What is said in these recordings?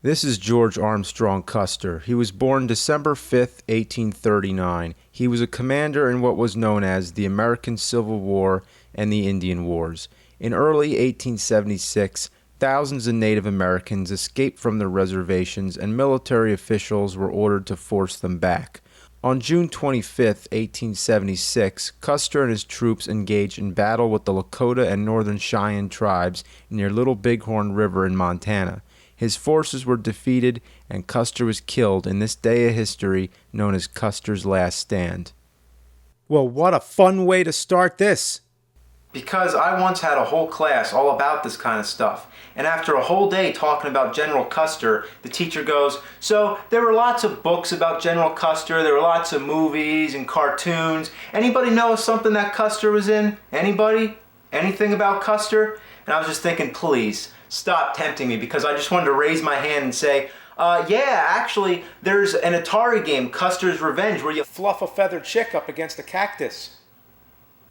This is George Armstrong Custer. He was born December 5th, 1839. He was a commander in what was known as the American Civil War and the Indian Wars. In early 1876, thousands of Native Americans escaped from their reservations and military officials were ordered to force them back. On June 25, 1876, Custer and his troops engaged in battle with the Lakota and Northern Cheyenne tribes near Little Bighorn River in Montana. His forces were defeated, and Custer was killed in this day of history known as Custer's Last Stand. Well, what a fun way to start this. Because I once had a whole class all about this kind of stuff. And after a whole day talking about General Custer, the teacher goes, so there were lots of books about General Custer, there were lots of movies and cartoons. Anybody know something that Custer was in? Anybody? Anything about Custer? And I was just thinking, please, stop tempting me, because I just wanted to raise my hand and say, yeah, actually, there's an Atari game, Kusters Revenge, where you Fluff a feathered chick up against a cactus.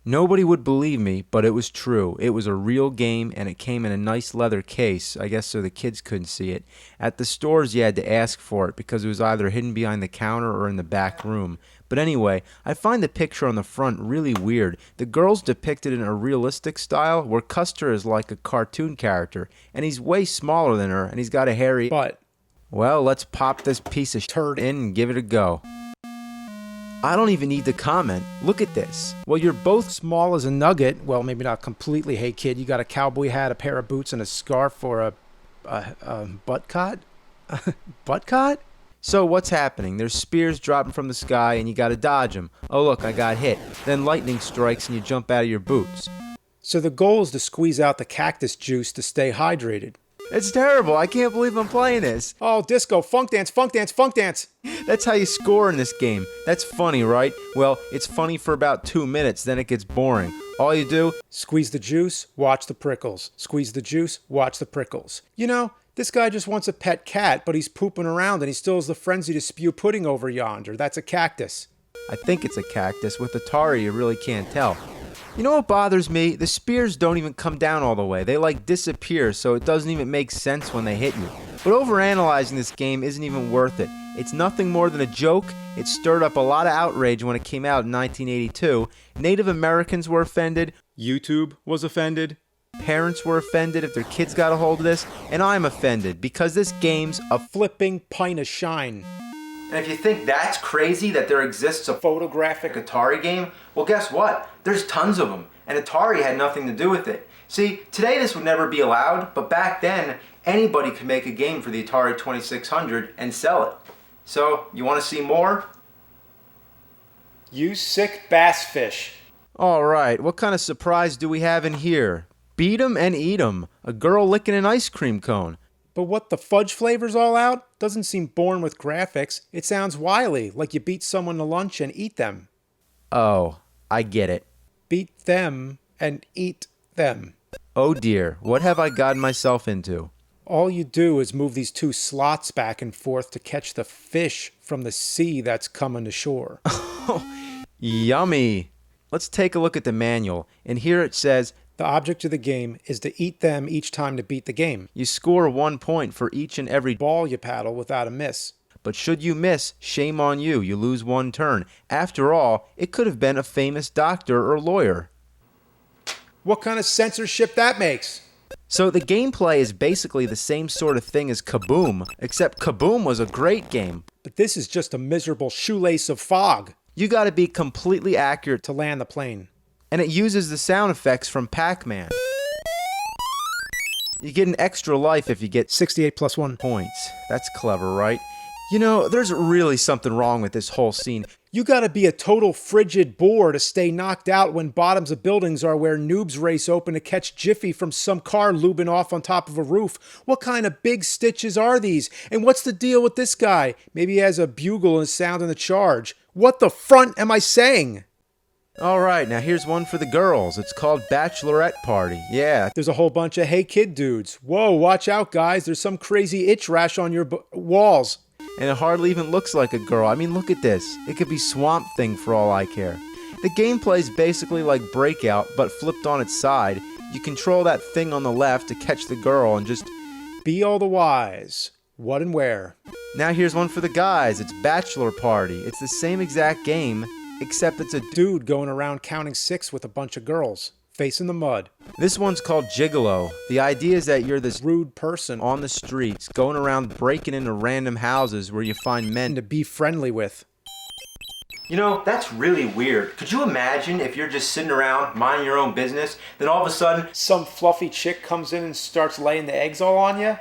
Nobody would believe me, but it was true. It was a real game, and it came in a nice leather case, I guess so the kids couldn't see it. At the stores, you had to ask for it, because it was either hidden behind the counter or in the back room. But anyway, I find the picture on the front really weird. The girl's depicted in a realistic style, where Custer is like a cartoon character, and he's way smaller than her, and he's got a hairy butt. Well, let's pop this piece of turd in and give it a go. I don't even need to comment. Look at this. Well, you're both small as a nugget. Well, maybe not completely. Hey, kid, you got a cowboy hat, a pair of boots, and a scarf for a butt cot? Butt cot? So what's happening? There's spears dropping from the sky and you gotta dodge them. Oh look, I got hit. Then lightning strikes and you jump out of your boots. So the goal is to squeeze out the cactus juice to stay hydrated. It's terrible. I can't believe I'm playing this. Oh, disco, funk dance, funk dance, funk dance. That's how you score in this game. That's funny, right? Well, it's funny for about 2 minutes, then it gets boring. All you do, squeeze the juice, watch the prickles. Squeeze the juice, watch the prickles. You know, this guy just wants a pet cat, but he's pooping around and he still has the frenzy to spew pudding over yonder. That's a cactus. I think it's a cactus. With Atari, you really can't tell. You know what bothers me? The spears don't even come down all the way. They like disappear, so it doesn't even make sense when they hit you. But overanalyzing this game isn't even worth it. It's nothing more than a joke. It stirred up a lot of outrage when it came out in 1982. Native Americans were offended. YouTube was offended. Parents were offended if their kids got a hold of this. And I'm offended because this game's a flipping pint of shine. And if you think that's crazy that there exists a photographic Atari game, well guess what? There's tons of them, and Atari had nothing to do with it. See, today this would never be allowed, but back then, anybody could make a game for the Atari 2600 and sell it. So, you want to see more? You sick bass fish. Alright, what kind of surprise do we have in here? Beat 'em and eat 'em. A girl licking an ice cream cone. But what, the fudge flavor's all out? Doesn't seem born with graphics. It sounds wily, like you beat someone to lunch and eat them. Oh, I get it. Beat them and eat them. Oh dear, what have I gotten myself into? All you do is move these two slots back and forth to catch the fish from the sea that's coming to shore. Yummy! Let's take a look at the manual, and here it says, the object of the game is to eat them each time to beat the game. You score 1 point for each and every ball you paddle without a miss. But should you miss, shame on you. You lose 1 turn. After all, it could have been a famous doctor or lawyer. What kind of censorship that makes? So the gameplay is basically the same sort of thing as Kaboom, except Kaboom was a great game. But this is just a miserable shoelace of fog. You gotta be completely accurate to land the plane. And it uses the sound effects from Pac-Man. You get an extra life if you get 68 plus 1 points. That's clever, right? You know, there's really something wrong with this whole scene. You gotta be a total frigid bore to stay knocked out when bottoms of buildings are where noobs race open to catch Jiffy from some car lubing off on top of a roof. What kind of big stitches are these? And what's the deal with this guy? Maybe he has a bugle and is sounding the charge. What the front am I saying? Alright, now here's one for the girls. It's called Bachelorette Party. Yeah. There's a whole bunch of hey kid dudes. Whoa, watch out guys, there's some crazy itch rash on your walls. And it hardly even looks like a girl. I mean, look at this. It could be Swamp Thing for all I care. The gameplay's basically like Breakout, but flipped on its side. You control that thing on the left to catch the girl and just be all the wise. What and where? Now here's one for the guys. It's Bachelor Party. It's the same exact game, except it's a Dude going around counting 6 with a bunch of girls. Face in the mud. This one's called Gigolo. The idea is that you're this Rude person on the streets, going around breaking into random houses where you find men to be friendly with. You know, that's really weird. Could you imagine if you're just sitting around minding your own business, then all of a sudden Some fluffy chick comes in and starts laying the eggs all on you?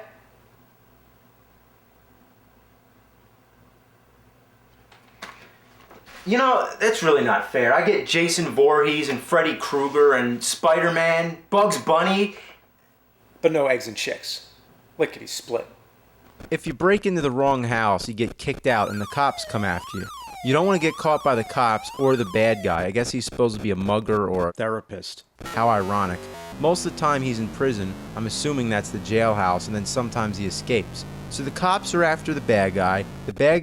You know, that's really not fair. I get Jason Voorhees and Freddy Krueger and Spider-Man, Bugs Bunny. But no eggs and chicks. Lickety split. If you break into the wrong house, you get kicked out and the cops come after you. You don't want to get caught by the cops or the bad guy. I guess he's supposed to be a mugger or a Therapist. How ironic. Most of the time he's in prison. I'm assuming that's the jailhouse, and then sometimes he escapes. So the cops are after the bad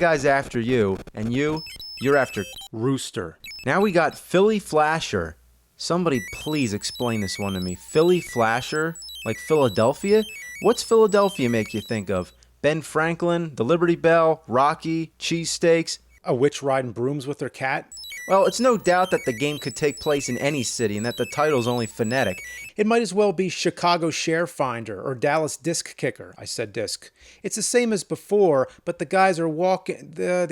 guy's after you, and you're after Rooster. Now we got Philly Flasher. Somebody please explain this one to me. Philly Flasher? Like Philadelphia? What's Philadelphia make you think of? Ben Franklin, the Liberty Bell, Rocky, cheesesteaks? A witch riding brooms with her cat? Well, it's no doubt that the game could take place in any city and that the title's only phonetic. It might as well be Chicago Share Finder or Dallas Disc Kicker. I said disc. It's the same as before, but the guys are walking to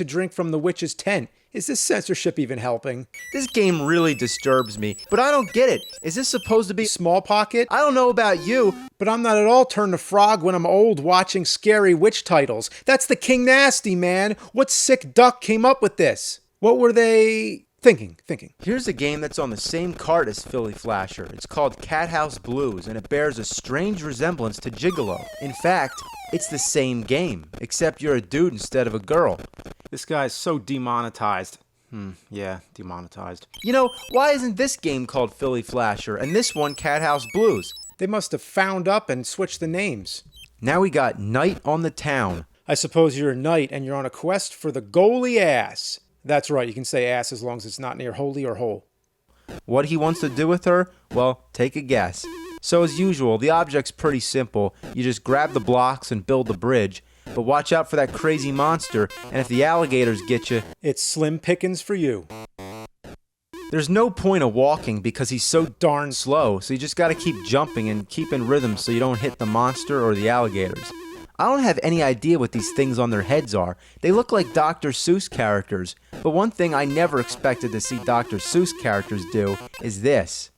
drink from the witch's tent. Is this censorship even helping? This game really disturbs me, but I don't get it. Is this supposed to be Small pocket? I don't know about you, But I'm not at all turned to frog when I'm old watching scary witch titles. That's the King Nasty, man. What sick duck came up with this? What were they thinking? Here's a game that's on the same cart as Philly Flasher. It's called Cat House Blues, and it bears a strange resemblance to Gigolo. In fact, it's the same game, except you're a dude instead of a girl. This guy's so demonetized. Yeah, demonetized. You know, why isn't this game called Philly Flasher, and this one Cat House Blues? They must have found up and switched the names. Now we got Night on the Town. I suppose you're a knight and you're on a quest for the goalie ass. That's right, you can say ass as long as it's not near holy or hole. What he wants to do with her? Well, take a guess. So as usual, the object's pretty simple. You just grab the blocks and build the bridge. But watch out for that crazy monster, and if the alligators get you, It's slim pickings for you. there's no point of walking because he's so darn slow, so you just gotta keep jumping and keep in rhythm so you don't hit the monster or the alligators. I don't have any idea what these things on their heads are. They look like Dr. Seuss characters, but one thing I never expected to see Dr. Seuss characters do is this.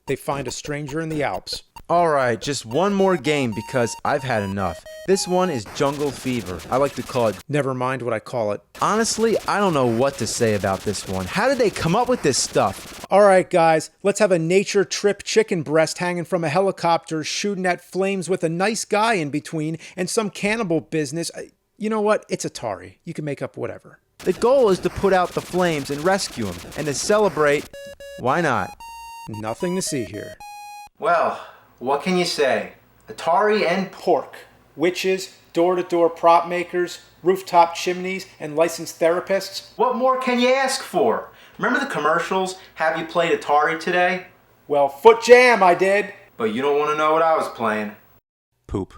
They find a stranger in the Alps. Alright, just one more game because I've had enough. This one is Jungle Fever. I like to call it. Never mind what I call it. Honestly, I don't know what to say about this one. How did they come up with this stuff? All right, guys, let's have a nature trip chicken breast hanging from a helicopter shooting at flames with a nice guy in between and some cannibal business. You know what? It's Atari. You can make up whatever. The goal is to put out the flames and rescue them, and to celebrate, why not? Nothing to see here. Well, what can you say? Atari and Pork. Witches, door-to-door prop makers, rooftop chimneys, and licensed therapists. what more can you ask for? Remember the commercials? Have you played Atari today? Well, foot jam, I did. But you don't want to know what I was playing. Poop.